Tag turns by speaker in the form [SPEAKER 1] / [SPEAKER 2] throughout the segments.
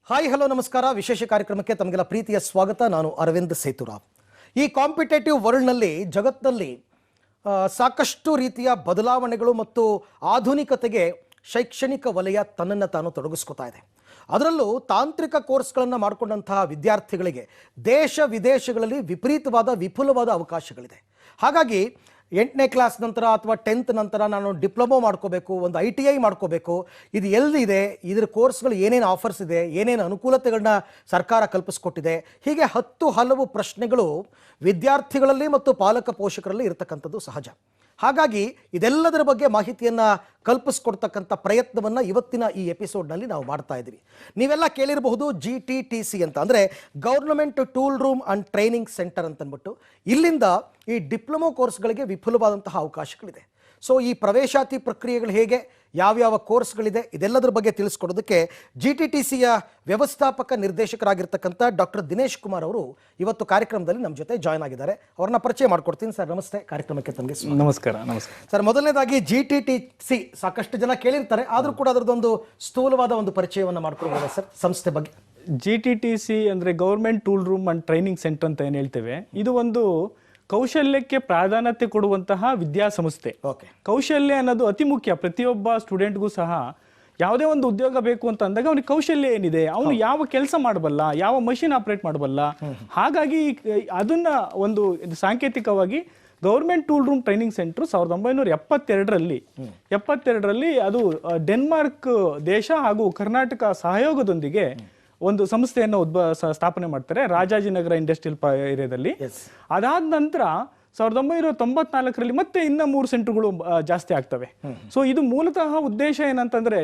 [SPEAKER 1] Hi hello ನಮಸ್ಕಾರ. ವಿಶೇಷ ಕಾರ್ಯಕ್ರಮಕ್ಕೆ ತಮಗೆಲ್ಲ ಪ್ರೀತಿಯ ಸ್ವಾಗತ. ನಾನು ಅರವಿಂದ್ ಸೇತುರಾವ್. ಈ ಕಾಂಪಿಟೇಟಿವ್ ವರ್ಲ್ಡ್ನಲ್ಲಿ ಜಗತ್ತಿನಲ್ಲಿ ಸಾಕಷ್ಟು ರೀತಿಯ ಬದಲಾವಣೆಗಳು ಮತ್ತು ಆಧುನಿಕತೆಗೆ ಶೈಕ್ಷಣಿಕ ವಲಯ ತನ್ನನ್ನು ತಾನು ತೊಡಗಿಸ್ಕೊತಾ ಇದೆ. ಅದರಲ್ಲೂ ತಾಂತ್ರಿಕ ಕೋರ್ಸ್ಗಳನ್ನು ಮಾಡಿಕೊಂಡಂತಹ ವಿದ್ಯಾರ್ಥಿಗಳಿಗೆ ದೇಶ ವಿದೇಶಗಳಲ್ಲಿ ವಿಪುಲವಾದ ಅವಕಾಶಗಳಿದೆ. ಹಾಗಾಗಿ 8ನೇ ಕ್ಲಾಸ್ ನಂತರ ಅಥವಾ 10th ನಂತರ ನಾನು ಡಿಪ್ಲೊಮೊ ಮಾಡ್ಕೋಬೇಕು, ಒಂದು ITI ಮಾಡ್ಕೋಬೇಕು, ಇದು ಎಲ್ಲಿದೆ, ಇದರ ಕೋರ್ಸ್ಗಳು ಏನೇನು ಆಫರ್ಸ್ ಇದೆ, ಏನೇನು ಅನುಕೂಲತೆಗಳನ್ನ ಸರ್ಕಾರ ಕಲ್ಪಿಸ್ಕೊಟ್ಟಿದೆ, ಹೀಗೆ ಹಲವು ಪ್ರಶ್ನೆಗಳು ವಿದ್ಯಾರ್ಥಿಗಳಲ್ಲಿ ಮತ್ತು ಪಾಲಕ ಪೋಷಕರಲ್ಲಿ ಇರತಕ್ಕಂಥದ್ದು ಸಹಜ. ಹಾಗಾಗಿ ಇದೆಲ್ಲದರ ಬಗ್ಗೆ ಮಾಹಿತಿಯನ್ನು ಕಲ್ಪಿಸ್ಕೊಡ್ತಕ್ಕಂಥ ಪ್ರಯತ್ನವನ್ನು ಇವತ್ತಿನ ಈ ಎಪಿಸೋಡ್ನಲ್ಲಿ ನಾವು ಮಾಡ್ತಾ ಇದ್ದೀವಿ. ನೀವೆಲ್ಲ ಕೇಳಿರಬಹುದು GTTC ಅಂತ, ಅಂದರೆ government tool room and training centre ಅಂತಂದ್ಬಿಟ್ಟು. ಇಲ್ಲಿಂದ ಈ ಡಿಪ್ಲೊಮೊ ಕೋರ್ಸ್ಗಳಿಗೆ ವಿಪುಲವಾದಂತಹ ಅವಕಾಶಗಳಿದೆ. ಸೊ ಈ ಪ್ರವೇಶಾತಿ ಪ್ರಕ್ರಿಯೆಗಳು ಹೇಗೆ, ಯಾವ್ಯಾವ ಕೋರ್ಸ್ಗಳಿದೆ, ಇದೆಲ್ಲದರ ಬಗ್ಗೆ ತಿಳಿಸ್ಕೊಡೋದಕ್ಕೆ GTTCಯ ವ್ಯವಸ್ಥಾಪಕ ನಿರ್ದೇಶಕರಾಗಿರ್ತಕ್ಕಂಥ ಡಾಕ್ಟರ್ ದಿನೇಶ್ ಕುಮಾರ್ ಅವರು ಇವತ್ತು ಕಾರ್ಯಕ್ರಮದಲ್ಲಿ ನಮ್ಮ ಜೊತೆ ಜಾಯ್ನ್ ಆಗಿದ್ದಾರೆ. ಅವ್ರನ್ನ ಪರಿಚಯ ಮಾಡ್ಕೊಡ್ತೀನಿ. ಸರ್ ನಮಸ್ತೆ, ಕಾರ್ಯಕ್ರಮಕ್ಕೆ ತಮಗೆ
[SPEAKER 2] ನಮಸ್ಕಾರ.
[SPEAKER 1] ಸರ್, ಮೊದಲನೇದಾಗಿ GTTC ಸಾಕಷ್ಟು ಜನ ಕೇಳಿರ್ತಾರೆ, ಆದರೂ ಕೂಡ ಅದರದ್ದೊಂದು ಸ್ಥೂಲವಾದ ಒಂದು ಪರಿಚಯವನ್ನು ಮಾಡ್ಕೊಳ್ಬೋದಾ ಸರ್ ಸಂಸ್ಥೆ ಬಗ್ಗೆ?
[SPEAKER 2] GTTC ಅಂದರೆ government tool room and training centre ಅಂತ ಏನು ಹೇಳ್ತೇವೆ, ಇದು ಒಂದು ಕೌಶಲ್ಯಕ್ಕೆ ಪ್ರಾಧಾನ್ಯತೆ ಕೊಡುವಂತಹ ವಿದ್ಯಾಸಂಸ್ಥೆ. ಕೌಶಲ್ಯ ಅನ್ನೋದು ಅತಿ ಮುಖ್ಯ. ಪ್ರತಿಯೊಬ್ಬ ಸ್ಟೂಡೆಂಟ್ಗೂ ಸಹ ಯಾವುದೇ ಒಂದು ಉದ್ಯೋಗ ಬೇಕು ಅಂತ ಅಂದಾಗ ಅವನಿಗೆ ಕೌಶಲ್ಯ ಏನಿದೆ, ಅವನು ಯಾವ ಕೆಲಸ ಮಾಡಬಲ್ಲ, ಯಾವ ಮಷಿನ್ ಆಪರೇಟ್ ಮಾಡಬಲ್ಲ. ಹಾಗಾಗಿ ಅದನ್ನ ಒಂದು ಸಾಂಕೇತಿಕವಾಗಿ government tool room training centre 1972ರಲ್ಲಿ ಅದು ಡೆನ್ಮಾರ್ಕ್ ದೇಶ ಹಾಗೂ ಕರ್ನಾಟಕ ಸಹಯೋಗದೊಂದಿಗೆ ಒಂದು ಸಂಸ್ಥೆಯನ್ನು ಸ್ಥಾಪನೆ ಮಾಡ್ತಾರೆ ರಾಜಾಜಿನಗರ ಇಂಡಸ್ಟ್ರಿಯಲ್ ಏರಿಯಾದಲ್ಲಿ. ಅದಾದ ನಂತರ 1994ರಲ್ಲಿ ಮತ್ತೆ ಇನ್ನ 3 ಸೆಂಟರ್ಗಳು ಜಾಸ್ತಿ ಆಗ್ತವೆ. ಸೊ ಇದು ಮೂಲತಃ ಉದ್ದೇಶ ಏನಂತಂದ್ರೆ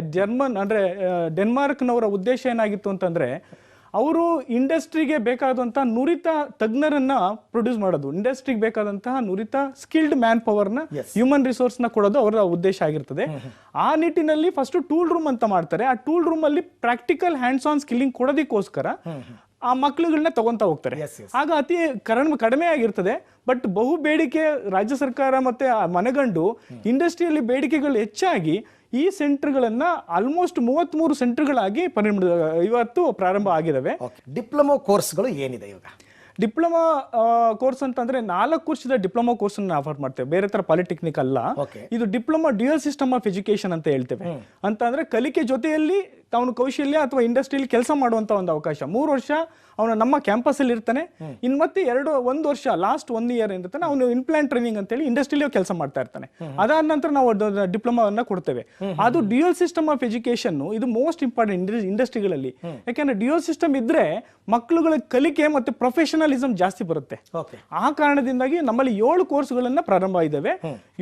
[SPEAKER 2] ಡೆನ್ಮಾರ್ಕ್ನವರ ಉದ್ದೇಶ ಏನಾಗಿತ್ತು ಅಂತಂದ್ರೆ, ಅವರು ಇಂಡಸ್ಟ್ರಿಗೆ ಬೇಕಾದಂತಹ ನುರಿತ ತಜ್ಞರನ್ನ ಪ್ರೊಡ್ಯೂಸ್ ಮಾಡೋದು, ಇಂಡಸ್ಟ್ರಿಗೆ ಬೇಕಾದಂತಹ ನುರಿತ ಸ್ಕಿಲ್ಡ್ ಮ್ಯಾನ್ ಪವರ್ನ, ಹ್ಯೂಮನ್ ರಿಸೋರ್ಸ್ ನ ಕೊಡೋದು ಅವರ ಉದ್ದೇಶ ಆಗಿರ್ತದೆ. ಆ ನಿಟ್ಟಿನಲ್ಲಿ ಫಸ್ಟ್ ಟೂಲ್ ರೂಮ್ ಅಂತ ಮಾಡ್ತಾರೆ. ಆ ಟೂಲ್ ರೂಮ್ ಅಲ್ಲಿ ಪ್ರಾಕ್ಟಿಕಲ್ ಹ್ಯಾಂಡ್ಸ್ ಆನ್ ಸ್ಕಿಲ್ಲಿಂಗ್ ಕೊಡೋದಕ್ಕೋಸ್ಕರ ಆ ಮಕ್ಕಳುಗಳನ್ನ ತಗೊಂತ ಹೋಗ್ತಾರೆ. ಆಗ ಅತಿ ಕಡಿಮೆ ಆಗಿರ್ತದೆ. ಬಟ್ ಬಹು ಬೇಡಿಕೆ ರಾಜ್ಯ ಸರ್ಕಾರ ಮತ್ತೆ ಮನಗಂಡು ಇಂಡಸ್ಟ್ರಿಯಲ್ಲಿ ಬೇಡಿಕೆಗಳು ಹೆಚ್ಚಾಗಿ ಈ ಸೆಂಟರ್ಗಳನ್ನ ಆಲ್ಮೋಸ್ಟ್ 33 ಸೆಂಟರ್ಗಳಾಗಿ ಇವತ್ತು ಪ್ರಾರಂಭ ಆಗಿದಾವೆ.
[SPEAKER 1] ಡಿಪ್ಲೊಮೊ ಕೋರ್ಸ್ಗಳು ಏನಿದೆ ಇವಾಗ?
[SPEAKER 2] ಡಿಪ್ಲೊಮಾ ಕೋರ್ಸ್ ಅಂತಂದ್ರೆ 4 ವರ್ಷದ ಡಿಪ್ಲೊಮಾ ಕೋರ್ಸ್ ಆಫರ್ ಮಾಡ್ತೇವೆ, ಬೇರೆ ತರ ಪಾಲಿಟೆಕ್ನಿಕ್ ಅಲ್ಲ. ಇದು diploma dual system of education ಅಂತ ಹೇಳ್ತೇವೆ. ಅಂತ ಅಂದ್ರೆ ಕಲಿಕೆ ಜೊತೆಯಲ್ಲಿ ಅವನು ಕೌಶಲ್ಯ ಅಥವಾ ಇಂಡಸ್ಟ್ರಿಯಲ್ಲಿ ಕೆಲಸ ಮಾಡುವಂತ ಒಂದು ಅವಕಾಶ. 3 ವರ್ಷ ಅವನು ನಮ್ಮ ಕ್ಯಾಂಪಸ್ ಅಲ್ಲಿ ಇರ್ತಾನೆ. ಇನ್ ಮತ್ತೆ 1 ವರ್ಷ ಲಾಸ್ಟ್ 1 ಇಯರ್ ಇರ್ತಾನೆ, ಅವನು ಇನ್ಪ್ಲಾಂಟ್ ಟ್ರೈನಿಂಗ್ ಅಂತ ಹೇಳಿ ಇಂಡಸ್ಟ್ರಿಯಲ್ಲಿ ಕೆಲಸ ಮಾಡ್ತಾ ಇರ್ತಾನೆ. ಅದಾದ ನಂತರ ನಾವು ಡಿಪ್ಲೊಮಾವನ್ನ ಕೊಡ್ತೇವೆ. ಅದು ಡ್ಯುಯಲ್ ಸಿಸ್ಟಮ್ ಆಫ್ ಎಜುಕೇಶನ್, ಇದು ಮೋಸ್ಟ್ ಇಂಪಾರ್ಟೆಂಟ್ ಇಂಡಸ್ಟ್ರಿಗಳಲ್ಲಿ. ಯಾಕಂದ್ರೆ ಡ್ಯುಯಲ್ ಸಿಸ್ಟಮ್ ಇದ್ರೆ ಮಕ್ಕಳುಗಳ ಕಲಿಕೆ ಮತ್ತೆ ಪ್ರೊಫೆಷನಲಿಸಂ ಜಾಸ್ತಿ ಬರುತ್ತೆ. ಆ ಕಾರಣದಿಂದಾಗಿ ನಮ್ಮಲ್ಲಿ 7 ಕೋರ್ಸ್ಗಳನ್ನ ಪ್ರಾರಂಭ ಇದಾವೆ.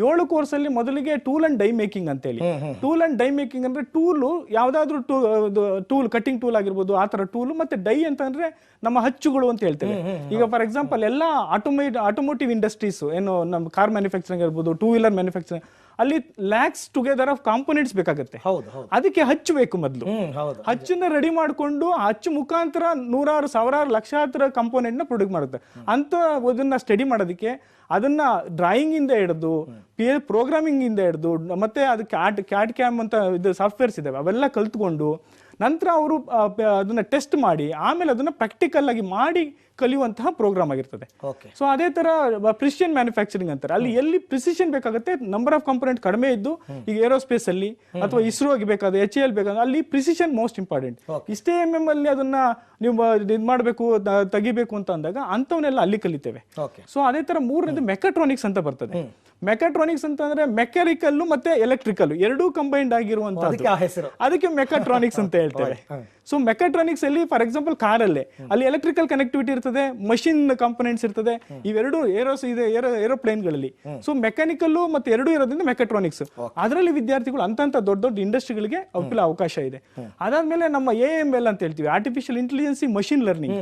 [SPEAKER 2] 7 ಕೋರ್ಸ್ ಅಲ್ಲಿ ಮೊದಲಿಗೆ ಟೂಲ್ ಅಂಡ್ ಡೈ ಮೇಕಿಂಗ್ ಅಂತ ಹೇಳಿ. ಟೂಲ್ ಅಂಡ್ ಡೈ ಮೇಕಿಂಗ್ ಅಂದ್ರೆ ಟೂಲು, ಯಾವ್ದಾದ್ರು ಟೂಲ್, ಕಟ್ಟಿಂಗ್ ಟೂಲ್ ಆಗಿರ್ಬೋದು, ಆ ತರ ಟೂಲ್. ಮತ್ತೆ ಡೈ ಅಂತಂದ್ರೆ ನಮ್ಮ ಹಚ್ಚುಗಳು ಅಂತ ಹೇಳ್ತೇವೆ. ಈಗ ಫಾರ್ ಎಕ್ಸಾಂಪಲ್ ಎಲ್ಲ ಆಟೋಮೋಟಿವ್ ಇಂಡಸ್ಟ್ರೀಸ್, ಏನು ನಮ್ಮ ಕಾರ್ ಮ್ಯಾನುಫ್ಯಾಕ್ಚರಿಂಗ್ ಇರ್ಬೋದು, 2 ವೀಲರ್ ಮ್ಯಾನುಫ್ಯಾಕ್ಚರಿಂಗ್, ಅಲ್ಲಿ ಲ್ಯಾಕ್ಸ್ ಟುಗೆದರ್ ಆಫ್ ಕಾಂಪೋನೆಂಟ್ಸ್ ಬೇಕಾಗುತ್ತೆ. ಅದಕ್ಕೆ ಹಚ್ಚು ಬೇಕು. ಮೊದಲು ಹಚ್ಚನ್ನ ರೆಡಿ ಮಾಡಿಕೊಂಡು ಹಚ್ಚು ಮುಖಾಂತರ 100,000 ಸಾವಿರಾರು ಲಕ್ಷಾಂತರ ಕಾಂಪೋನೆಂಟ್ ನ ಪ್ರೊಡ್ಯೂಸ್ ಮಾಡುತ್ತೆ. ಅಂತ ಅದನ್ನ ಸ್ಟಡಿ ಮಾಡೋದಕ್ಕೆ ಅದನ್ನ ಡ್ರಾಯಿಂಗ್ ಇಂದ ಹಿಡಿದು ಪ್ರೋಗ್ರಾಮಿಂಗ್ ಇಂದ ಹಿಡಿದು ಮತ್ತೆ ಅದಕ್ಕೆ ಕ್ಯಾಡ್ ಕ್ಯಾಮ್ ಅಂತ ಇದು ಸಾಫ್ಟ್ವೇರ್ಸ್ ಇದಾವೆ, ಅವೆಲ್ಲ ಕಲ್ತ್ಕೊಂಡು ನಂತರ ಅವರು ಅದನ್ನ ಟೆಸ್ಟ್ ಮಾಡಿ ಆಮೇಲೆ ಅದನ್ನ ಪ್ರಾಕ್ಟಿಕಲ್ ಆಗಿ ಮಾಡಿ ಕಲಿಯುವಂತಹ ಪ್ರೋಗ್ರಾಮ್ ಆಗಿರ್ತದೆ. ಸೊ ಅದೇ ತರ ಪ್ರಿಸಿಷನ್ ಮ್ಯಾನುಫ್ಯಾಕ್ಚರಿಂಗ್ ಅಂತಾರೆ. ಅಲ್ಲಿ ಎಲ್ಲಿ ಪ್ರಿಸಿಷನ್ ಬೇಕಾಗುತ್ತೆ, ನಂಬರ್ ಆಫ್ ಕಾಂಪೋನೆಂಟ್ ಕಡಿಮೆ ಇದ್ದು, ಈಗ ಏರೋಸ್ಪೇಸ್ ಅಲ್ಲಿ ಅಥವಾ ಇಸ್ರೋಗೆ ಬೇಕಾದ HAL ಬೇಕಾದ ಅಲ್ಲಿ ಪ್ರಿಸಿಷನ್ ಮೋಸ್ಟ್ ಇಂಪಾರ್ಟೆಂಟ್. ಇಷ್ಟೇ MM ಅಲ್ಲಿ ಅದನ್ನ ನೀವು ಇದು ಮಾಡಬೇಕು, ತೆಗಿಬೇಕು ಅಂತ ಅಂದಾಗ ಅಂತವನ್ನೆಲ್ಲ ಅಲ್ಲಿ ಕಲಿತೇವೆ. ಸೊ ಅದೇ ತರ 3ನೇದು ಮೆಕಾಟ್ರಾನಿಕ್ಸ್ ಅಂತ ಬರ್ತದೆ. ಮೆಕಾಟ್ರಾನಿಕ್ಸ್ ಅಂತಂದ್ರೆ ಮೆಕ್ಯಾನಿಕಲ್ ಮತ್ತೆ ಎಲೆಕ್ಟ್ರಿಕಲ್ ಎರಡೂ ಕಂಬೈನ್ಡ್ ಆಗಿರುವಂತದ್ದು, ಅದಕ್ಕೆ ಮೆಕಾಟ್ರಾನಿಕ್ಸ್ ಅಂತ ಹೇಳ್ತೇವೆ. ಸೊ ಮೆಕಾಟ್ರಾನಿಕ್ಸ್ ಅಲ್ಲಿ ಫಾರ್ ಎಕ್ಸಾಂಪಲ್ ಕಾರಲ್ಲಿ ಅಲ್ಲಿ ಎಲೆಕ್ಟ್ರಿಕಲ್ ಕನೆಕ್ಟಿವಿಟಿ ಇರ್ತದೆ, ಮಷಿನ್ ಕಾಂಪೋನೆಂಟ್ಸ್ ಇರ್ತದೆ, ಇವೆರಡು ಏರೋಪ್ಲೇನ್ಗಳಲ್ಲಿ. ಸೊ ಮೆಕ್ಯಾನಿಕಲ್ ಮತ್ತೆ ಎರಡೂ ಇರೋದ್ರಿಂದ ಮೆಕಾಟ್ರಾನಿಕ್ಸ್. ಅದರಲ್ಲಿ ವಿದ್ಯಾರ್ಥಿಗಳು ಅಂತ ದೊಡ್ಡ ದೊಡ್ಡ ಇಂಡಸ್ಟ್ರಿಗಳಿಗೆ ಅವಕಾಶ ಇದೆ. ಅದಾದ್ಮೇಲೆ ನಮ್ಮ AML ಅಂತ ಹೇಳ್ತೀವಿ, artificial intelligence machine learning.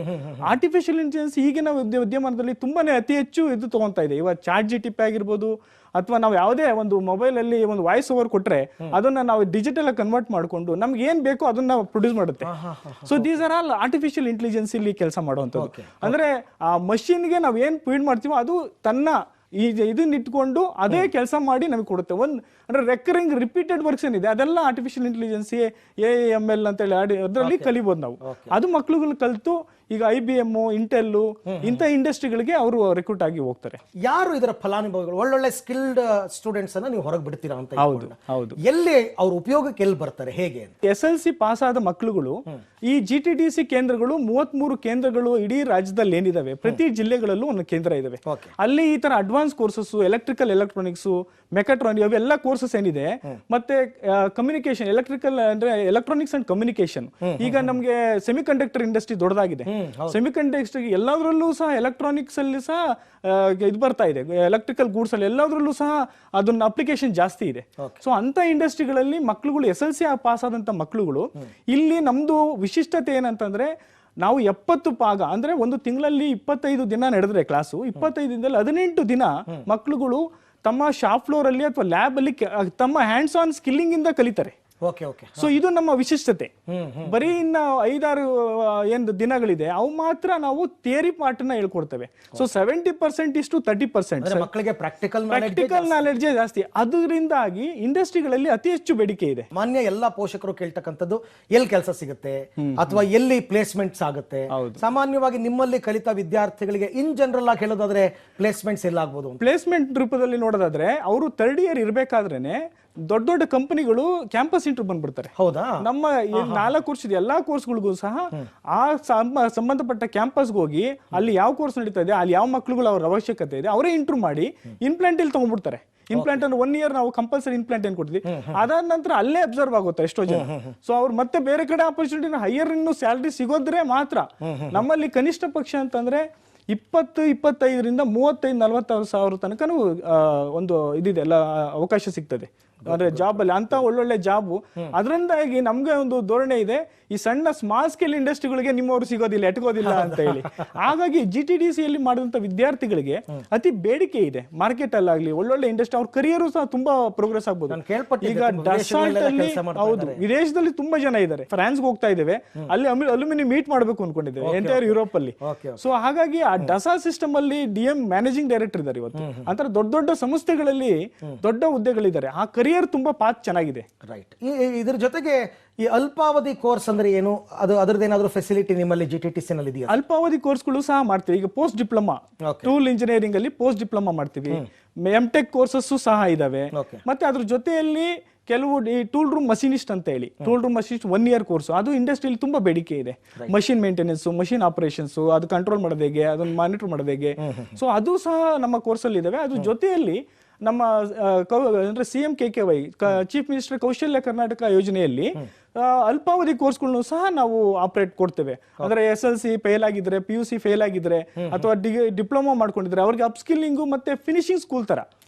[SPEAKER 2] Artificial intelligence ಈಗಿನ ವಿದ್ಯಮಾನದಲ್ಲಿ ತುಂಬಾನೇ ಅತಿ ಹೆಚ್ಚು ಇದು ತಗೊಂತಾ ಇದೆ. ಇವಾಗ ಚಾಟ್ GTP ಆಗಿರ್ಬೋದು, ಅಥವಾ ನಾವು ಯಾವುದೇ ಒಂದು ಮೊಬೈಲ್ ಅಲ್ಲಿ ಒಂದು ವಾಯ್ಸ್ ಓವರ್ ಕೊಟ್ರೆ ಅದನ್ನ ನಾವು ಡಿಜಿಟಲ್ ಕನ್ವರ್ಟ್ ಮಾಡಿಕೊಂಡು ನಮ್ಗೆ ಏನ್ ಬೇಕೋ ಅದನ್ನ ಪ್ರೊಡ್ಯೂಸ್ ಮಾಡುತ್ತೆ. So these are all artificial intelligence ಇಲ್ಲಿ ಕೆಲಸ ಮಾಡುವಂಥದ್ದು. ಅಂದ್ರೆ ಆ ಮಷಿನ್ಗೆ ನಾವು ಏನ್ ಫೀಡ್ ಮಾಡ್ತೀವೋ ಅದು ತನ್ನ ಇದನ್ನ ಇಟ್ಕೊಂಡು ಅದೇ ಕೆಲಸ ಮಾಡಿ ನಮಗೆ ಕೊಡುತ್ತೆ. ಅಂದ್ರೆ ರೆಕರಿಂಗ್ ರಿಪೀಟೆಡ್ ವರ್ಕ್ಸ್ ಏನಿದೆ ಅದೆಲ್ಲ ಆರ್ಟಿಫಿಷಿಯಲ್ ಇಂಟೆಲಿಜೆನ್ಸ್ AIML ಅಂತೇಳಿ ಅದರಲ್ಲಿ ಕಲಿಬಹುದು ನಾವು. ಅದು ಮಕ್ಳುಗಳು ಕಲಿತು ಈಗ IBM, ಇಂಟೆಲ್ ಇಂಥ ಇಂಡಸ್ಟ್ರಿಗಳಿಗೆ ಅವರು ರಿಕ್ರೂಟ್ ಆಗಿ ಹೋಗ್ತಾರೆ.
[SPEAKER 1] ಯಾರು ಇದರ ಫಲಾನುಭವಿಗಳು? ಒಳ್ಳೊಳ್ಳೆ ಸ್ಕಿಲ್ಡ್ ಸ್ಟೂಡೆಂಟ್ಸ್ ಅನ್ನ ನೀವು ಹೊರಗೆ ಬಿಡ್ತೀರಾ ಅಂತ?
[SPEAKER 2] ಹೌದು.
[SPEAKER 1] ಎಲ್ಲಿ ಅವ್ರ ಉಪಯೋಗಕ್ಕೆ ಎಲ್ಲಿ ಬರ್ತಾರೆ, ಹೇಗೆ?
[SPEAKER 2] SLC ಪಾಸ್ ಆದ ಮಕ್ಕಳುಗಳು ಈ GTDC ಕೇಂದ್ರಗಳು 33 ಕೇಂದ್ರಗಳು ಇಡೀ ರಾಜ್ಯದಲ್ಲಿ ಏನಿದಾವೆ, ಪ್ರತಿ ಜಿಲ್ಲೆಗಳಲ್ಲೂ ಒಂದು ಕೇಂದ್ರ ಇದಾವೆ. ಅಲ್ಲಿ ಈ ತರ ಅಡ್ವಾನ್ಸ್ ಕೋರ್ಸಸ್, ಎಲೆಕ್ಟ್ರಿಕಲ್ ಎಲೆಕ್ಟ್ರಾನಿಕ್ಸ್, ಮೆಕಾಟ್ರಾನಿಕ್ ಅವೆಲ್ಲ ಕೋರ್ಸಸ್ ಏನಿದೆ, ಮತ್ತೆ ಕಮ್ಯುನಿಕೇಶನ್, ಎಲೆಕ್ಟ್ರಿಕಲ್ ಅಂದ್ರೆ ಎಲೆಕ್ಟ್ರಾನಿಕ್ಸ್ ಅಂಡ್ ಕಮ್ಯುನಿಕೇಶನ್. ಈಗ ನಮ್ಗೆ ಸೆಮಿಕಂಡಕ್ಟರ್ ಇಂಡಸ್ಟ್ರಿ ದೊಡ್ಡದಾಗಿದೆ. ಸೆಮಿಕಂಡಕ್ಟರ್ ಎಲ್ಲದರಲ್ಲೂ ಸಹ, ಎಲೆಕ್ಟ್ರಾನಿಕ್ಸ್ ಅಲ್ಲಿ ಸಹ ಇದು ಬರ್ತಾ ಇದೆ, ಎಲೆಕ್ಟ್ರಿಕಲ್ ಗೂಡ್ಸ್ ಅಲ್ಲಿ ಎಲ್ಲದರಲ್ಲೂ ಸಹ ಅದನ್ನ ಅಪ್ಲಿಕೇಶನ್ ಜಾಸ್ತಿ ಇದೆ. ಸೊ ಅಂತ ಇಂಡಸ್ಟ್ರಿಗಳಲ್ಲಿ ಮಕ್ಕಳುಗಳು SLC ಪಾಸ್ ಆದಂತ ಮಕ್ಕಳುಗಳು, ಇಲ್ಲಿ ನಮ್ದು ವಿಶಿಷ್ಟತೆ ಏನಂತಂದ್ರೆ ನಾವು 70 ಭಾಗ ಅಂದ್ರೆ ಒಂದು ತಿಂಗಳಲ್ಲಿ 25 ದಿನ ನಡೆದ್ರೆ ಕ್ಲಾಸು, 25 ದಿನದಲ್ಲಿ 18 ದಿನ ಮಕ್ಕಳುಗಳು ತಮ್ಮ ಶಾಪ್ ಫ್ಲೋರ್ ಅಲ್ಲಿ ಅಥವಾ ಲ್ಯಾಬ್ ಅಲ್ಲಿ ತಮ್ಮ ಹ್ಯಾಂಡ್ಸ್ ಆನ್ ಸ್ಕಿಲ್ಲಿಂಗ್ ಇಂದ ಕಲಿತಾರೆ. ಸೊ ಇದು ನಮ್ಮ ವಿಶಿಷ್ಟತೆ. ಬರೀ ಇನ್ನ 5-6 ಏನು ದಿನಗಳಿದೆ ಅವು ಮಾತ್ರ ನಾವು ಥಿಯರಿ ಪಾರ್ಟ್ ನ ಹೇಳ್ಕೊಡ್ತೇವೆ. ಸೊ 70% ಇಷ್ಟು 30%
[SPEAKER 1] ಮಕ್ಕಳಿಗೆ ಪ್ರಾಕ್ಟಿಕಲ್
[SPEAKER 2] ನಾಲೆಡ್ಜ್ ಜಾಸ್ತಿ. ಅದರಿಂದಾಗಿ ಇಂಡಸ್ಟ್ರಿಗಳಲ್ಲಿ ಅತಿ ಹೆಚ್ಚು ಬೇಡಿಕೆ ಇದೆ.
[SPEAKER 1] ಮಾನ್ಯ ಎಲ್ಲಾ ಪೋಷಕರು ಕೇಳ್ತಕ್ಕಂಥದ್ದು ಎಲ್ಲಿ ಕೆಲಸ ಸಿಗುತ್ತೆ ಅಥವಾ ಎಲ್ಲಿ ಪ್ಲೇಸ್ಮೆಂಟ್ಸ್ ಆಗುತ್ತೆ. ಸಾಮಾನ್ಯವಾಗಿ ನಿಮ್ಮಲ್ಲಿ ಕಲಿತ ವಿದ್ಯಾರ್ಥಿಗಳಿಗೆ ಇನ್ ಜನರಲ್ ಆಗಿ ಹೇಳೋದಾದ್ರೆ ಪ್ಲೇಸ್ಮೆಂಟ್ಸ್ ಎಲ್ಲ ಆಗ್ಬೋದು.
[SPEAKER 2] ಪ್ಲೇಸ್ಮೆಂಟ್ ರೂಪದಲ್ಲಿ ನೋಡೋದಾದ್ರೆ ಅವರು 3rd ಇಯರ್ ಇರಬೇಕಾದ್ರೇನೆ ದೊಡ್ಡ ದೊಡ್ಡ ಕಂಪನಿಗಳು ಕ್ಯಾಂಪಸ್ ಇಂಟರ್ವ್ಯೂ ಬಂದ್ಬಿಡ್ತಾರೆ.
[SPEAKER 1] ಹೌದಾ?
[SPEAKER 2] ನಮ್ಮ 4 ವರ್ಷದ ಎಲ್ಲಾ ಕೋರ್ಸ್ಗಳಿಗೂ ಸಹ ಆ ಸಂಬಂಧಪಟ್ಟ ಕ್ಯಾಂಪಸ್ಗೆ ಹೋಗಿ ಅಲ್ಲಿ ಯಾವ ಕೋರ್ಸ್ ನಡೀತಾ ಇದೆ, ಅಲ್ಲಿ ಯಾವ ಮಕ್ಳುಗಳು ಅವ್ರ ಅವಶ್ಯಕತೆ ಇದೆ ಅವರೇ ಇಂಟರ್ವ್ಯೂ ಮಾಡಿ ಇಂಪ್ಲಾಂಟ್ ಇಲ್ಲಿ ತಗೊಂಡ್ಬಿಡ್ತಾರೆ. ಇಂಪ್ಲಾಂಟ್ ಅಂದ್ರೆ 1 ಇಯರ್ ನಾವು ಕಂಪಲ್ಸರಿ ಇಂಪ್ಲಾಂಟ್ ಏನ್ ಕೊಡ್ತೀವಿ, ಅದಾದ ನಂತರ ಅಲ್ಲೇ ಅಬ್ಸರ್ವ್ ಆಗುತ್ತೆ ಎಷ್ಟೋ ಜನ. ಸೊ ಅವ್ರು ಮತ್ತೆ ಬೇರೆ ಕಡೆ ಆಪರ್ಚುನಿಟಿ ಹೈಯರ್ ಇನ್ನು ಸ್ಯಾಲರಿ ಸಿಗೋದ್ರೆ ಮಾತ್ರ. ನಮ್ಮಲ್ಲಿ ಕನಿಷ್ಠ ಪಕ್ಷ ಅಂತಂದ್ರೆ 20-25ರಿಂದ 35-40 ಸಾವಿರ ತನಕನೂ ಒಂದು ಇದಿದೆ, ಎಲ್ಲ ಅವಕಾಶ ಸಿಗ್ತದೆ ಅಂದ್ರೆ ಜಾಬ್ ಅಲ್ಲಿ, ಅಂತ ಒಳ್ಳೊಳ್ಳೆ ಜಾಬು. ಅದರಿಂದಾಗಿ ನಮ್ಗೆ ಒಂದು ಧೋರಣೆ ಇದೆ, ಈ ಸಣ್ಣ ಸ್ಮಾಲ್ ಸ್ಕೇಲ್ ಇಂಡಸ್ಟ್ರಿಗಳಿಗೆ ನಿಮ್ಮವರು ಸಿಗೋದಿಲ್ಲ, ಎಟ್ಕೋದಿಲ್ಲ ಅಂತ ಹೇಳಿ. ಹಾಗಾಗಿ GTDC ಯಲ್ಲಿ ಮಾಡಿದಂತ ವಿದ್ಯಾರ್ಥಿಗಳಿಗೆ ಅತಿ ಬೇಡಿಕೆ ಇದೆ ಮಾರ್ಕೆಟ್ ಅಲ್ಲಾಗ್ಲಿ, ಒಳ್ಳೊಳ್ಳೆ ಇಂಡಸ್ಟ್ರಿ, ಅವ್ರ ಕರಿಯರು ಸಹ ತುಂಬಾ ಪ್ರೋಗ್ರೆಸ್ ಆಗ್ಬೋದು. ಈಗ ಡಸಾಲ್ಟ್ ಅಲ್ಲಿ, ಹೌದು, ವಿದೇಶದಲ್ಲಿ ತುಂಬಾ ಜನ ಇದ್ದಾರೆ. ಫ್ರಾನ್ಸ್ ಹೋಗ್ತಾ ಇದ್ದೇವೆ, ಅಲ್ಲಿ ಅಲ್ಯೂಮಿನಿಯಂ ಮೀಟ್ ಮಾಡಬೇಕು ಅನ್ಕೊಂಡಿದ್ದೇವೆ ಎಂಟೈರ್ ಯುರೋಪ್ ಅಲ್ಲಿ. ಸೊ ಹಾಗಾಗಿ ಆ ಡಸಾಲ್ಟ್ ಸಿಸ್ಟಮ್ ಅಲ್ಲಿ DM ಮ್ಯಾನೇಜಿಂಗ್ ಡೈರೆಕ್ಟರ್ ಇದ್ದಾರೆ ಇವತ್ತು. ಅಂತರ ದೊಡ್ಡ ದೊಡ್ಡ ಸಂಸ್ಥೆಗಳಲ್ಲಿ ದೊಡ್ಡ ಹುದ್ದೆಗಳಿದ್ದಾರೆ. ಆ ಕರಿಯರ್ ತುಂಬಾ ಪಾತ್ ಚೆನ್ನಾಗಿದೆ.
[SPEAKER 1] ರೈಟ್. ಇದ್ರ ಜೊತೆಗೆ ಈ ಅಲ್ಪಾವಧಿ ಕೋರ್ಸ್ ಅಂದ್ರೆ ಏನು, ಅದು ಅದರದ್ದೇನಾದ್ರೂ ಫೆಸಿಲಿಟಿ ನಿಮ್ಮಲ್ಲಿ GTDC ನಲ್ಲಿ ಇದೆಯಾ?
[SPEAKER 2] ಅಲ್ಪಾವಧಿ ಕೋರ್ಸ್ಗಳು ಸಹ ಮಾಡ್ತೀವಿ. ಈಗ ಪೋಸ್ಟ್ ಡಿಪ್ಲೊಮಾ, ಟೂಲ್ ಇಂಜಿನಿಯರಿಂಗ್ ಅಲ್ಲಿ ಪೋಸ್ಟ್ ಡಿಪ್ಲೊಮಾ ಮಾಡ್ತೀವಿ. MTech ಕೋರ್ಸಸ್ ಸಹ ಇದಾವೆ. ಮತ್ತೆ ಅದ್ರ ಜೊತೆಯಲ್ಲಿ ಕೆಲವು ಈ ಟೂಲ್ ರೂಮ್ ಮಷಿನಿಸ್ಟ್ ಅಂತ ಹೇಳಿ, tool room machinist 1 year course, ಅದು ಇಂಡಸ್ಟ್ರಿಯಲ್ಲಿ ತುಂಬಾ ಬೇಡಿಕೆ ಇದೆ. ಮಷಿನ್ ಮೇಂಟೆನೆನ್ಸ್, ಮಷಿನ್ ಆಪರೇಷನ್ಸ್, ಅದು ಕಂಟ್ರೋಲ್ ಮಾಡೋದು ಹೇಗೆ, ಅದನ್ನ ಮಾನಿಟರ್ ಮಾಡೋದು ಹೇಗೆ, ಸೊ ಅದು ಸಹ ನಮ್ಮ ಕೋರ್ಸ್ ಅಲ್ಲಿ ಇದಾವೆ. ಅದ್ರ ಜೊತೆಯಲ್ಲಿ ನಮ್ಮ ಅಂದ್ರೆ CM KKY, ಚೀಫ್ ಮಿನಿಸ್ಟರ್ ಕೌಶಲ್ಯ ಕರ್ನಾಟಕ ಯೋಜನೆಯಲ್ಲಿ ಅಲ್ಪಾವಧಿ ಕೋರ್ಸ್ಗಳನ್ನು ಸಹ ನಾವು ಆಪರೇಟ್ ಕೊಡ್ತೇವೆ. ಅಂದ್ರೆ SLC ಫೇಲ್ ಆಗಿದ್ರೆ, PUC ಫೇಲ್ ಆಗಿದ್ರೆ, ಅಥವಾ ಡಿಪ್ಲೊಮಾ ಮಾಡ್ಕೊಂಡಿದ್ರೆ ಅವ್ರಿಗೆ ಅಪ್ಸ್ಕಿಲ್ಲಿಂಗ್ ಮತ್ತೆ ಫಿನಿಶಿಂಗ್ ಸ್ಕೂಲ್ ತರ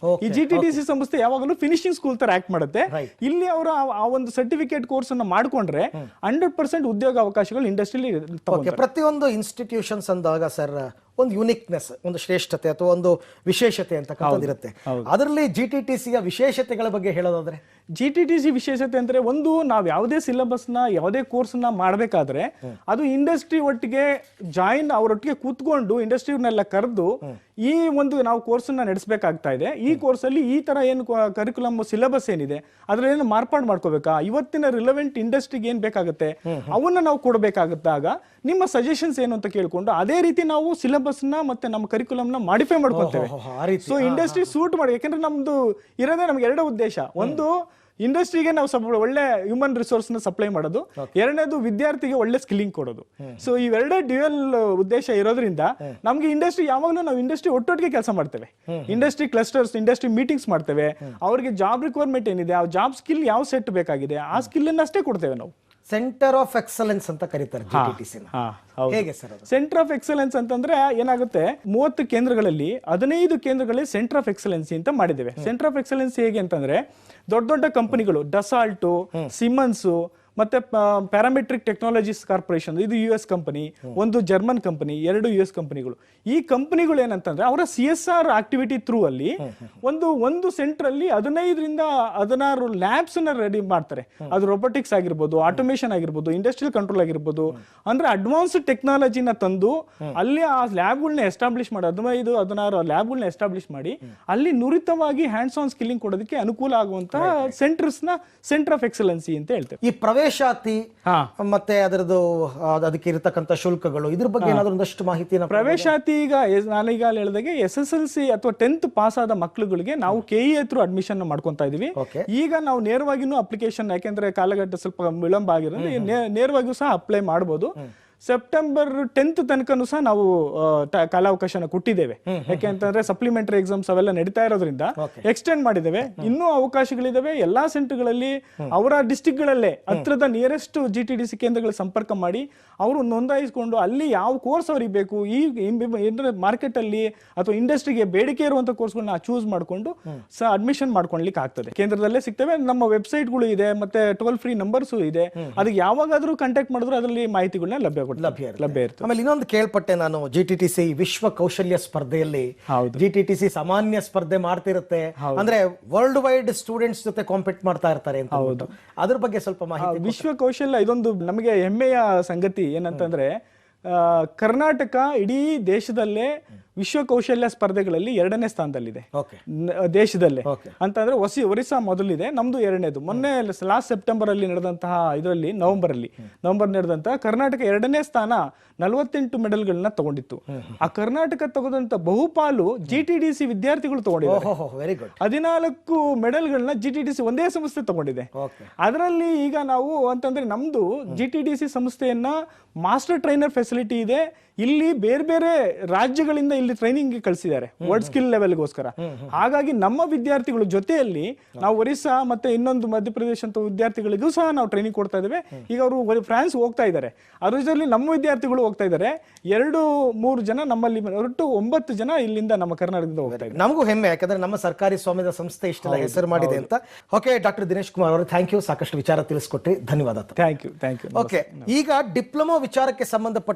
[SPEAKER 2] ಈ GTDC ಸಂಸ್ಥೆ ಯಾವಾಗಲೂ ಫಿನಿಶಿಂಗ್ ಸ್ಕೂಲ್ ತರ ಆಕ್ಟ್ ಮಾಡುತ್ತೆ. ಇಲ್ಲಿ ಅವರು ಆ ಒಂದು ಸರ್ಟಿಫಿಕೇಟ್ ಕೋರ್ಸ್ ಅನ್ನ ಮಾಡ್ಕೊಂಡ್ರೆ 100% ಉದ್ಯೋಗ ಅವಕಾಶಗಳು ಇಂಡಸ್ಟ್ರಿಯಲ್ಲಿ.
[SPEAKER 1] ಪ್ರತಿಯೊಂದು ಇನ್ಸ್ಟಿಟ್ಯೂಷನ್ಸ್ ಅಂದಾಗ ಸರ್ ಒಂದು ಯುನಿಕ್ನೆಸ್, ಒಂದು ಶ್ರೇಷ್ಠತೆ ಅಥವಾ ಒಂದು ವಿಶೇಷತೆ ಅಂತಕ್ಕಂಥದ್ದಿರುತ್ತೆ. ಅದರಲ್ಲಿ GTDCಯ ವಿಶೇಷತೆಗಳ ಬಗ್ಗೆ ಹೇಳೋದಾದ್ರೆ,
[SPEAKER 2] GTDC ವಿಶೇಷತೆ ಅಂದ್ರೆ ಒಂದು, ನಾವು ಯಾವುದೇ ಸಿಲೆಬಸ್ ನ ಯಾವುದೇ ಕೋರ್ಸ್ ನ ಮಾಡಬೇಕಾದ್ರೆ ಅದು ಇಂಡಸ್ಟ್ರಿ ಒಟ್ಟಿಗೆ ಜಾಯಿನ್, ಅವರೊಟ್ಟಿಗೆ ಕೂತ್ಕೊಂಡು ಇಂಡಸ್ಟ್ರಿನೆಲ್ಲ ಕರೆದು ಈ ಒಂದು ನಾವು ಕೋರ್ಸ್ ನ ನಡೆಸಬೇಕಾಗ್ತಾ ಇದೆ. ಈ ಕೋರ್ಸ್ ಅಲ್ಲಿ ಈ ತರ ಏನು ಕರಿಕ್ಯುಲಮ್ ಸಿಲೆಬಸ್ ಏನಿದೆ ಅದ್ರಲ್ಲಿ ಏನು ಮಾರ್ಪಾಡು ಮಾಡ್ಕೋಬೇಕಾ, ಇವತ್ತಿನ ರಿಲೆವೆಂಟ್ ಇಂಡಸ್ಟ್ರಿಗೆ ಏನ್ ಬೇಕಾಗುತ್ತೆ ಅವನ್ನ ನಾವು ಕೊಡಬೇಕಾಗುತ್ತಾಗ ನಿಮ್ಮ ಸಜೆಷನ್ಸ್ ಏನು ಅಂತ ಕೇಳ್ಕೊಂಡು ಅದೇ ರೀತಿ ನಾವು ಸಿಲೆಬಸ್ ನ ಮತ್ತೆ ನಮ್ಮ ಕರಿಕ್ಯುಲಮ್ ನ ಮಾಡಿಫೈ ಮಾಡ್ಕೊಳ್ತೇವೆ. ಸೊ ಇಂಡಸ್ಟ್ರಿ ಸೂಟ್ ಮಾಡಿ, ಯಾಕಂದ್ರೆ ನಮ್ದು ಇರೋದೇ ನಮ್ಗೆ 2 ಉದ್ದೇಶ. ಒಂದು, ಇಂಡಸ್ಟ್ರಿಗೆ ನಾವು ಒಳ್ಳೆ ಹ್ಯೂಮನ್ ರಿಸೋರ್ಸ್ ನ ಸಪ್ಲೈ ಮಾಡೋದು, ಎರಡನೇದು ವಿದ್ಯಾರ್ಥಿಗೆ ಒಳ್ಳೆ ಸ್ಕಿಲ್ಲಿಂಗ್ ಕೊಡೋದು. ಸೊ ಇವೆರಡೇ ಡ್ಯುಯಲ್ ಉದ್ದೇಶ ಇರೋದ್ರಿಂದ ನಮ್ಗೆ ಇಂಡಸ್ಟ್ರಿ ಯಾವಾಗಲೂ ನಾವು ಇಂಡಸ್ಟ್ರಿ ಒಟ್ಟೊಟ್ಟಿಗೆ ಕೆಲಸ ಮಾಡ್ತೇವೆ. ಇಂಡಸ್ಟ್ರಿ ಕ್ಲಸ್ಟರ್ಸ್, ಇಂಡಸ್ಟ್ರಿ ಮೀಟಿಂಗ್ಸ್ ಮಾಡ್ತೇವೆ. ಅವ್ರಿಗೆ ಜಾಬ್ ರಿಕ್ವೈರ್ಮೆಂಟ್ ಏನಿದೆ, ಆ ಜಾಬ್ ಸ್ಕಿಲ್ ಯಾವ ಸೆಟ್ ಬೇಕಾಗಿದೆ ಆ ಸ್ಕಿಲ್ ಅನ್ನ ಅಷ್ಟೇ ಕೊಡ್ತೇವೆ ನಾವು.
[SPEAKER 1] ಸೆಂಟರ್ ಆಫ್ ಎಕ್ಸಲೆನ್ಸ್ ಅಂತ ಕರೀತಾರೆ GTDC. ಹೇಗೆ ಸರ್?
[SPEAKER 2] ಸೆಂಟರ್ ಆಫ್ ಎಕ್ಸಲೆನ್ಸ್ ಅಂತಂದ್ರೆ ಏನಾಗುತ್ತೆ, 30 ಕೇಂದ್ರಗಳಲ್ಲಿ 15 ಕೇಂದ್ರಗಳಲ್ಲಿ ಸೆಂಟರ್ ಆಫ್ ಎಕ್ಸಲೆನ್ಸಿ ಅಂತ ಮಾಡಿದ್ದೇವೆ. ಸೆಂಟರ್ ಆಫ್ ಎಕ್ಸಲೆನ್ಸಿ ಹೇಗೆ ಅಂತಂದ್ರೆ ದೊಡ್ಡ ದೊಡ್ಡ ಕಂಪನಿಗಳು, ಡಸಾಲ್ಟು, ಸಿಮನ್ಸು, ಮತ್ತೆ ಪ್ಯಾರಾಮೆಟ್ರಿಕ್ ಟೆಕ್ನಾಲಜೀಸ್ ಕಾರ್ಪೊರೇಷನ್, ಇದು US ಕಂಪನಿ, ಒಂದು ಜರ್ಮನ್ ಕಂಪನಿ, 2 US ಕಂಪನಿಗಳು. ಈ ಕಂಪನಿಗಳು ಏನಂತಂದ್ರೆ ಅವರ CSR ಆಕ್ಟಿವಿಟಿ ಥ್ರೂ ಅಲ್ಲಿ ಒಂದು ಸೆಂಟರ್ ಅಲ್ಲಿ 15ರಿಂದ 16 ಲ್ಯಾಬ್ಸ್ ನ ರೆಡಿ ಮಾಡ್ತಾರೆ. ಅದು ರೊಬೋಟಿಕ್ಸ್ ಆಗಿರ್ಬೋದು, ಆಟೋಮೇಷನ್ ಆಗಿರ್ಬೋದು, ಇಂಡಸ್ಟ್ರಿಯಲ್ ಕಂಟ್ರೋಲ್ ಆಗಿರ್ಬೋದು, ಅಂದ್ರೆ ಅಡ್ವಾನ್ಸ್ಡ್ ಟೆಕ್ನಾಲಜಿನ ತಂದು ಅಲ್ಲಿ ಆ ಲ್ಯಾಬ್ಗಳನ್ನ ಎಸ್ಟಾಬ್ಲಿಷ್ ಮಾಡಿ 15-16 ಲ್ಯಾಬ್ಗಳನ್ನ ಎಸ್ಟಾಬ್ಲಿಷ್ ಮಾಡಿ ಅಲ್ಲಿ ನುರಿತವಾಗಿ ಹ್ಯಾಂಡ್ಸ್ ಆನ್ ಸ್ಕಿಲ್ಲಿಂಗ್ ಕೊಡೋದಕ್ಕೆ ಅನುಕೂಲ ಆಗುವಂತಹ ಸೆಂಟರ್ ಆಫ್ ಎಕ್ಸಲೆನ್ಸಿ ಅಂತ ಹೇಳ್ತೇವೆ.
[SPEAKER 1] ಈ ಪ್ರವೇಶಾತಿ ಮತ್ತೆ ಅದರದ್ದು ಅದಕ್ಕೆ ಇರತಕ್ಕಂತ ಶುಲ್ಕಗಳು, ಇದ್ರ ಬಗ್ಗೆ ಏನಾದ್ರು ಒಂದಷ್ಟು ಮಾಹಿತಿನ.
[SPEAKER 2] ಪ್ರವೇಶಾತಿ ಈಗ ನಾನೀಗ ಹೇಳಿದಾಗೆ SSLC ಅಥವಾ 10th ಪಾಸ್ ಆದ ಮಕ್ಕಳುಗಳಿಗೆ ನಾವು KEA ಥ್ರೂ ಅಡ್ಮಿಷನ್ ಮಾಡ್ಕೊಂತಾ ಇದೀವಿ. ಈಗ ನಾವು ನೇರವಾಗಿನೂ ಅಪ್ಲಿಕೇಶನ್, ಯಾಕೆಂದ್ರೆ ಕಾಲಘಟ್ಟ ಸ್ವಲ್ಪ ವಿಳಂಬ ಆಗಿರೋದ್ರಿಂದ ನೇರವಾಗಿಯೂ ಸಹ ಅಪ್ಲೈ ಮಾಡಬಹುದು. ಸೆಪ್ಟೆಂಬರ್ 10th ತನಕನೂ ಸಹ ನಾವು ಕಾಲಾವಕಾಶನ ಕೊಟ್ಟಿದ್ದೇವೆ. ಯಾಕೆಂತಂದ್ರೆ ಸಪ್ಲಿಮೆಂಟರಿ ಎಕ್ಸಾಮ್ಸ್ ಅವೆಲ್ಲ ನಡೀತಾ ಇರೋದ್ರಿಂದ ಎಕ್ಸ್ಟೆಂಡ್ ಮಾಡಿದ್ದೇವೆ. ಇನ್ನೂ ಅವಕಾಶಗಳಿದಾವೆ. ಎಲ್ಲಾ ಸೆಂಟರ್ಗಳಲ್ಲಿ ಅವರ ಡಿಸ್ಟ್ರಿಕ್ಟ್ ಗಳಲ್ಲೇ ಹತ್ರದ ನಿಯರೆಸ್ಟ್ GTDC ಕೇಂದ್ರಗಳ ಸಂಪರ್ಕ ಮಾಡಿ ಅವರು ನೋಂದಾಯಿಸಿಕೊಂಡು ಅಲ್ಲಿ ಯಾವ ಕೋರ್ಸ್ ಅವ್ರಿಗೆ ಬೇಕು, ಈ ಮಾರ್ಕೆಟ್ ಅಲ್ಲಿ ಅಥವಾ ಇಂಡಸ್ಟ್ರಿಗೆ ಬೇಡಿಕೆ ಇರುವಂತ ಕೋರ್ಸ್ಗಳನ್ನ ಚೂಸ್ ಮಾಡಿಕೊಂಡು ಅಡ್ಮಿಷನ್ ಮಾಡ್ಕೊಳ್ಲಿಕ್ಕೆ ಆಗ್ತದೆ. ಕೇಂದ್ರದಲ್ಲೇ ಸಿಗ್ತವೆ. ನಮ್ಮ ವೆಬ್ಸೈಟ್ಗಳು ಇದೆ, ಮತ್ತೆ ಟೋಲ್ ಫ್ರೀ ನಂಬರ್ಸ್ ಇದೆ. ಅದಕ್ಕೆ ಯಾವಾಗಾದ್ರೂ ಕಾಂಟ್ಯಾಕ್ಟ್ ಮಾಡಿದ್ರು ಅದರಲ್ಲಿ ಮಾಹಿತಿಗಳನ್ನ ಲಭ್ಯ ಇರ್ತದೆ.
[SPEAKER 1] ಆಮೇಲೆ ಇನ್ನೊಂದು ಕೇಳ್ಪಟ್ಟೆ ನಾನು, GTTC ವಿಶ್ವ ಕೌಶಲ್ಯ ಸ್ಪರ್ಧೆಯಲ್ಲಿ GTTC ಸಾಮಾನ್ಯ ಸ್ಪರ್ಧೆ ಮಾಡ್ತಿರುತ್ತೆ, ಅಂದ್ರೆ ವರ್ಲ್ಡ್ ವೈಡ್ ಸ್ಟೂಡೆಂಟ್ಸ್ ಜೊತೆ ಕಾಂಪೀಟ್ ಮಾಡ್ತಾ ಇರ್ತಾರೆ ಅಂತ. ಅದ್ರ ಬಗ್ಗೆ ಸ್ವಲ್ಪ ಮಾಹಿತಿ.
[SPEAKER 2] ವಿಶ್ವ ಕೌಶಲ್ಯ ಇದೊಂದು ನಮಗೆ ಹೆಮ್ಮೆಯ ಸಂಗತಿ. ಏನಂತಂದ್ರೆ ಕರ್ನಾಟಕ ಇಡೀ ದೇಶದಲ್ಲೇ ವಿಶ್ವ ಕೌಶಲ್ಯ ಸ್ಪರ್ಧೆಗಳಲ್ಲಿ 2ನೇ ಸ್ಥಾನದಲ್ಲಿದೆ ದೇಶದಲ್ಲೇ. ಅಂತಂದ್ರೆ ಒರಿಸ್ಸಾ ಮೊದಲಿದೆ, ನಮ್ದು 2ನೇದು. ಮೊನ್ನೆ ಲಾಸ್ಟ್ ಸೆಪ್ಟೆಂಬರ್ ಅಲ್ಲಿ ನಡೆದಂತಹ ಇದರಲ್ಲಿ ನವೆಂಬರ್ ನಡೆದಂತಹ ಕರ್ನಾಟಕ 2ನೇ ಸ್ಥಾನ, 48 ಮೆಡಲ್ಗಳನ್ನ ತಗೊಂಡಿತ್ತು. ಆ ಕರ್ನಾಟಕ ತಗೊಂಡಂತ ಬಹುಪಾಲು GTDC ವಿದ್ಯಾರ್ಥಿಗಳು ತಗೊಂಡಿದ್ದಾರೆ. 14 ಮೆಡಲ್ಗಳನ್ನ GTDC ಒಂದೇ ಸಂಸ್ಥೆ ತಗೊಂಡಿದೆ. ಅದರಲ್ಲಿ ಈಗ ನಾವು ಅಂತಂದ್ರೆ ನಮ್ದು GTDC ಸಂಸ್ಥೆಯನ್ನ ಮಾಸ್ಟರ್ ಟ್ರೈನರ್ ಫೆಸಿಲಿಟಿ ಇದೆ. ಇಲ್ಲಿ ಬೇರೆ ಬೇರೆ ರಾಜ್ಯಗಳಿಂದ ಇಲ್ಲಿ ಟ್ರೈನಿಂಗ್ ಕಳಿಸಿದ್ದಾರೆ ವರ್ಲ್ಡ್ ಸ್ಕಿಲ್ ಲೆವೆಲ್ಗೋಸ್ಕರ. ಹಾಗಾಗಿ ನಮ್ಮ ವಿದ್ಯಾರ್ಥಿಗಳ ಜೊತೆಯಲ್ಲಿ ನಾವು ಒರಿಸ್ಸಾ ಮತ್ತೆ ಇನ್ನೊಂದು ಮಧ್ಯಪ್ರದೇಶ ಅಂತ ವಿದ್ಯಾರ್ಥಿಗಳಿಗೂ ಸಹ ನಾವು ಟ್ರೈನಿಂಗ್ ಕೊಡ್ತಾ ಇದ್ದೇವೆ. ಈಗ ಅವರು ಫ್ರಾನ್ಸ್ ಹೋಗ್ತಾ ಇದ್ದಾರೆ, ಅದ್ರ ಜೊತೆಲಿ ನಮ್ಮ ವಿದ್ಯಾರ್ಥಿಗಳು ಹೋಗ್ತಾ ಇದ್ದಾರೆ. 2-3 ಜನ ನಮ್ಮಲ್ಲಿ ಹೊರಟು 9 ಜನ ಇಲ್ಲಿಂದ ನಮ್ಮ ಕರ್ನಾಟಕದಿಂದ ಹೋಗ್ತಾ ಇದ್ದಾರೆ.
[SPEAKER 1] ನಮಗೂ ಹೆಮ್ಮೆ, ಯಾಕಂದ್ರೆ ನಮ್ಮ ಸರ್ಕಾರಿ ಸ್ವಾಮ್ಯದ ಸಂಸ್ಥೆ ಇಷ್ಟೆಲ್ಲ ಹೆಸರು ಮಾಡಿದೆ ಅಂತ. ಓಕೆ ಡಾಕ್ಟರ್ ದಿನೇಶ್ ಕುಮಾರ್ ಅವರು, ಥ್ಯಾಂಕ್ ಯು. ಸಾಕಷ್ಟು ವಿಚಾರ ತಿಳಿಸ್ಕೊಟ್ರಿ, ಧನ್ಯವಾದ.
[SPEAKER 2] Thank you.
[SPEAKER 1] ಓಕೆ, ಈಗ ಡಿಪ್ಲೊಮಾ ವಿಚಾರಕ್ಕೆ ಸಂಬಂಧಪಟ್ಟ